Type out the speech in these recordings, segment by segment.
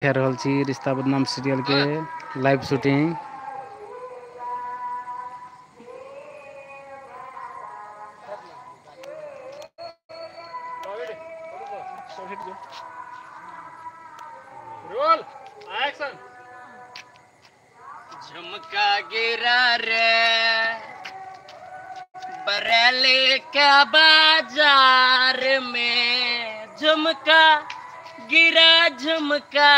कह रहल छी रिश्ता बदनाम सीरियल के लाइव शूटिंग। Roll action. झुमका गिरा रे बरेली के बाजार में, झुमका गिरा झुमका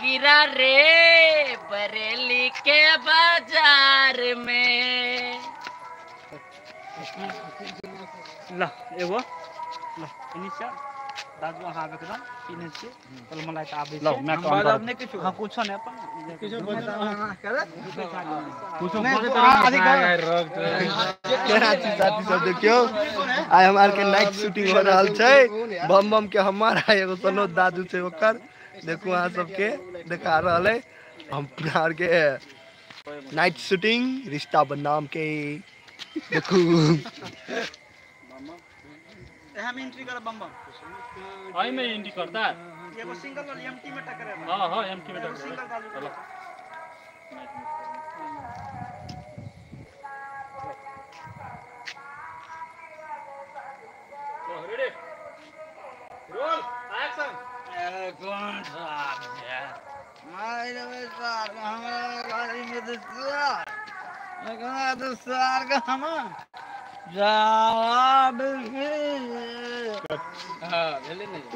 गिरा रे बरेली के बाजार में। ला एगो ला इनिशियल दादू हां एकदम इने से चल मलाई त आबै छै मैं काम करब नै किछु हां कुछो नै अपन किछु बोल हां करे कुछो बोले त आगे रख केना छी साथी सब देखियो आइ हमार के नाइट शूटिंग हो रहल छै। बम बम के हमारा एगो सनो दादू छै ओकर देखू अहाँ सबके दिखा रहल है हम प्यार के नाइट शूटिंग रिश्ता बदनाम के देखू। हम एंट्री कर बम बम आई में एंट्री करता एगो सिंगल वाली एमटी में टकरे हां हां एमटी में टकरे सिंगल चलो रेडी रोल एक्शन। कौन साहब है माय नमस्कार हमारा गाड़ी में दुश्वार मैं कहा दुश्वार का हम जवाब हां भेले नहीं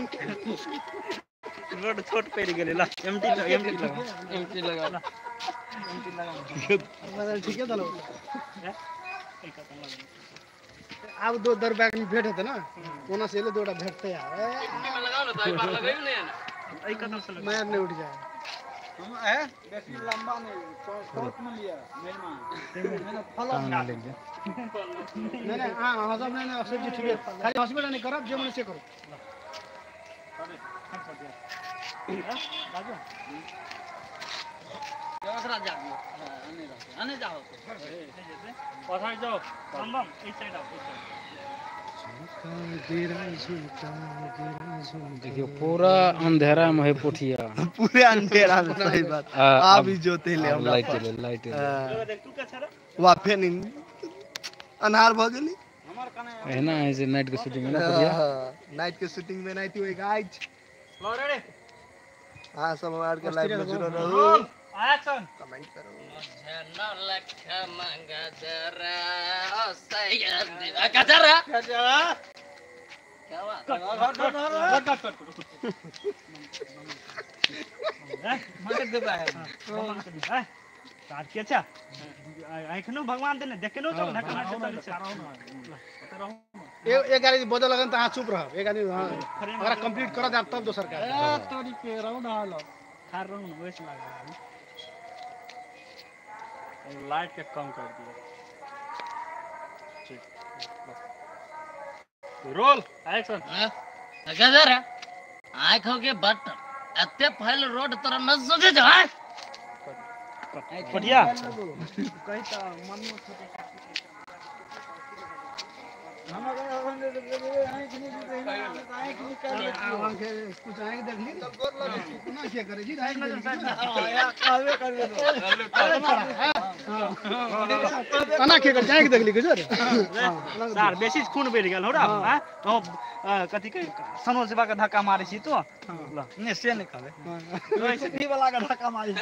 रोड छोट पेड़ गेले ला एमटी लगा ठीक है चलो अब दो दरबार में भेंट होते ना कोना से ले दोड़ा भेटते यार एमटी में लगाओ ना तो एक बार लगाइयो नहीं ना आई कदम से मैं नहीं उठ जाए हम है बेसी लंबा नहीं शॉर्ट में लिया मैंने फॉलो ना ले जा नहीं हां सब नहीं अक्षय जी ठीक है खाली हॉस्पिटल नहीं करब जे मन से करो राजू दूसरा जा आने जाओ पछाड़ जाओ बम बम इस साइड आओ देखियो पूरा अंधेरा में है पोठिया पूरे अंधेरा में सही बात आप ही जोते ले हम लाइट देख तू क्या छरा वाफे नहीं अनहार भ गेली हमार कने है ना ऐसे नाइट के शूटिंग में ना पोठिया नाइट के शूटिंग में नहीं थी वो गाइस लो रेडी हां सब हमार के लाइव में जुड़ल रहो एक्शन कमेंट करो मुझे न लख मंगा जरा ओ सैयद कजरा क्या बात मार दे भाई काट के अच्छा आइखनो भगवान देने देखेनो तो ढका एक गाड़ी बदल लगन त हां चुप रह एक गाड़ी हां अगर कंप्लीट कर दे तब दोसर का तोरी के राउंड हाल खार राउंड वेस्ट लगा लाइट के कम कर दिया ठीक रोल एक्शन गजरा आंखों के बट अत्ते फैल रोड तरह न सोचे जा बढ़िया कहीं तो मन में हम अगर कुछ आएंगे देख ली तब गोर लगे ना क्या करे जी तना के कर जाएंगे देख ली के सर सर बेसी खून बढ़ गेल हो रा हां तो कथि के सनो सेवा का धक्का मारे छी तो ल ने से निकाले वैसे भी वाला का धक्का मारे छी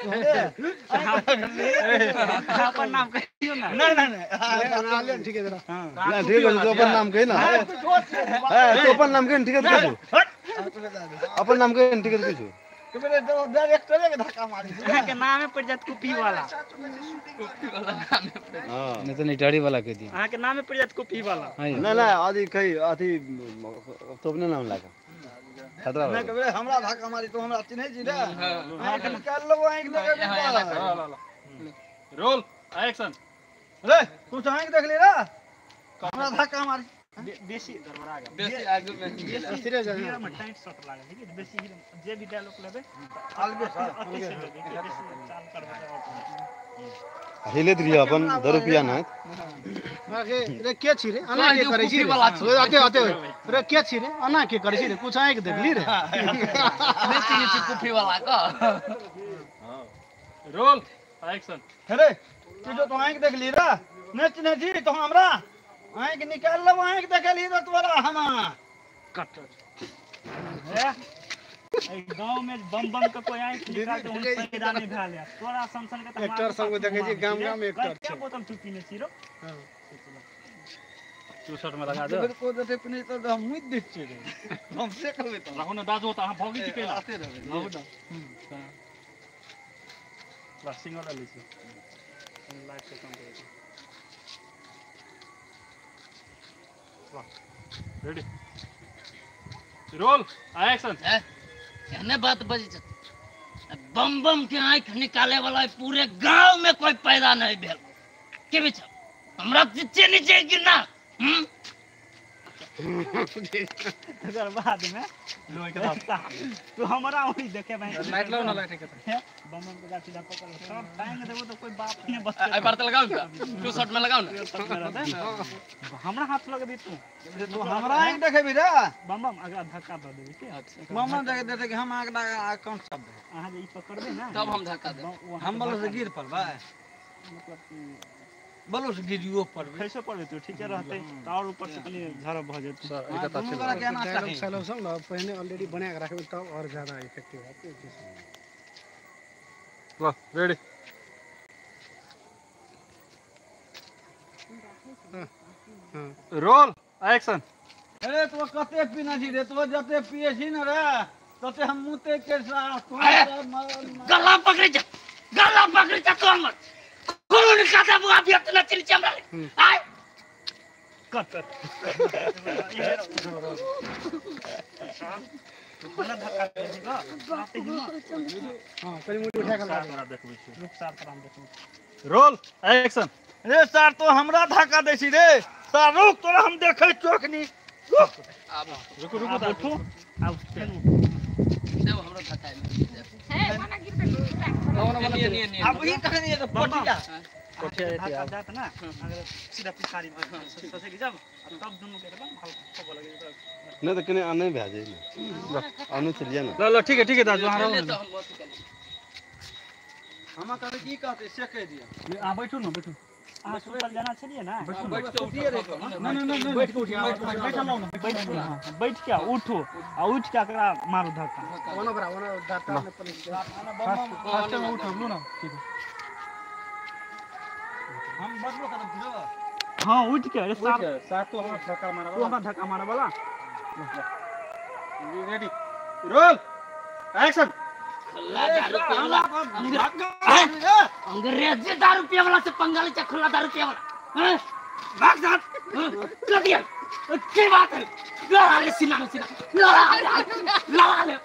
अपन नाम कहियो ना नहीं ठीक है जरा हां ठीक है तो अपन नाम कही ना तो अपन नाम कही ठीक है तो अपन नाम कही ठीक है तो कि मेरे डायरेक्टर के धक्का मारे छी के नाम है पड़ जात कॉपी वाला हां नहीं तो नहीं दाढ़ी वाला कह दी हां के नाम है पड़ जात कॉपी वाला नहीं नहीं आदि कही अथी तो अपने नाम लगा खतरा मैं कबे हमरा धक्का मारी तो हमरा चिन्ह जी रे हां के निकाल लो आंख लगा रोल एक्शन रे तू चाहे देख ले रे हमरा धक्का मारी बेसी गड़बड़ा गया बेसी आगू में सीरियस हीरो में टाइट शॉट लागे ठीक है बेसी हीरो जे भी डायलॉग लेबे अलगे अति से लेबे बेसी चाल करबे हिले दिया अपन 10 रुपया ना रे के छी रे अना के करे छी अते अते रे के छी रे अना के करे छी रे कुछ आए के देखली रे नहीं चिनी छी कुफी वाला का रोल एक्शन अरे तू जो तो आंख देख ली रा नहीं चिनी छी तो हमरा आंख निकाल लो आंख देख ली तो तोरा हम कट है ए गांव में बम बम के कोई आंख निकाल तो उन पैदा नहीं भेल है तोरा संसन के एक्टर सब को देखे छी गाम गाम एक्टर क्या बोतल तू पीने छी रो हां तू शॉट में लगा दे को देते पनी तो हम ही देख छी रे हम से कहबे तो रहु न दाजो त हम भौगी छी केला आते रहे रहु न बस सिंगल ले छी लाइव से काम करे रेडी रोल एक्शन कहने बात बजी बम बम के आंख निकाले वाला पूरे गांव में कोई पैदा नहीं भेल के बीच हमरा नीचे नीचे गिरना अगर बाद में लोई के रास्ता तू हमरा वही देखे भाई लाइट लो ना लाइट के बम बम के सीधा पकड़ सब टाइम देबो तो कोई बाप ने बस आई बार लगाओ ना तू शॉट में लगाओ ना हमरा हाथ लगे दी तू तू हमरा आंख देखेबी रे बम बम अगर धक्का दे देबी के मामा देख देते कि हम आंख अकाउंट सब अहाँ जे ई पकड़बे ना तब हम धक्का दे हम बोलो से गिर पड़बा मतलब बोलो से गिरियो पड़बे कैसे पड़बे तू ठीक रहते तो और ऊपर से कनी झड़ भ जेते डायलॉग सालो सब ना पहले ऑलरेडी बना के रखबे तब और ज्यादा इफेक्टिव होते लो रेडी रोल एक्शन अरे तो कते पीना छी रे तो जते पिए छी न रे तते हम मुते के साथ गला पकड़ जा तो मत कोनो निकाता बुआ भी अपना चल चमरा आय कट पहला धक्का दे देगा आते ही हां करी मुड़ी उठा के ला देखबे रुक सार पर हम देखबे रोल एक्शन रे सर तो हमरा धक्का दै छी रे सर रुक तोरा हम देखे चोकनी रुको उठो अब देव हमरा धक्का अब ई कहनी है तो पटिया कोठिया धक्का जात ना अगर सीधा पिछाड़ी में सोचे कि जब तब दोनों के एकदम हल्का लगे नहीं तो कने आने भेज जाए ना आने चलिए ना लो ठीक है दाजू हां ले तो हम बहुत कर हम कहते की कहते से कह दिया आ बैठो ना बैठो आ सुतल जाना चलिए ना बैठ के उठिए रे नहीं बैठ के उठिए बैठ लो ना बैठ के उठो आ उठ के एकरा मारो धक्का वन डाटा में फर्स्ट में उठो लो ना ठीक है हम बसलो कदम फिरो हां उठ के अरे साथ तो हम धक्का मारा तू हमरा धक्का मारे वाला रेडी रोल एक्शन दारू पिए वाला अंग्रेजी दारू पिए वाला से पंगाली चा खुला दारू पिए वाला हैं भाग जा कर दिया की बात है लड़ा ले सीना में सीना लड़ा ले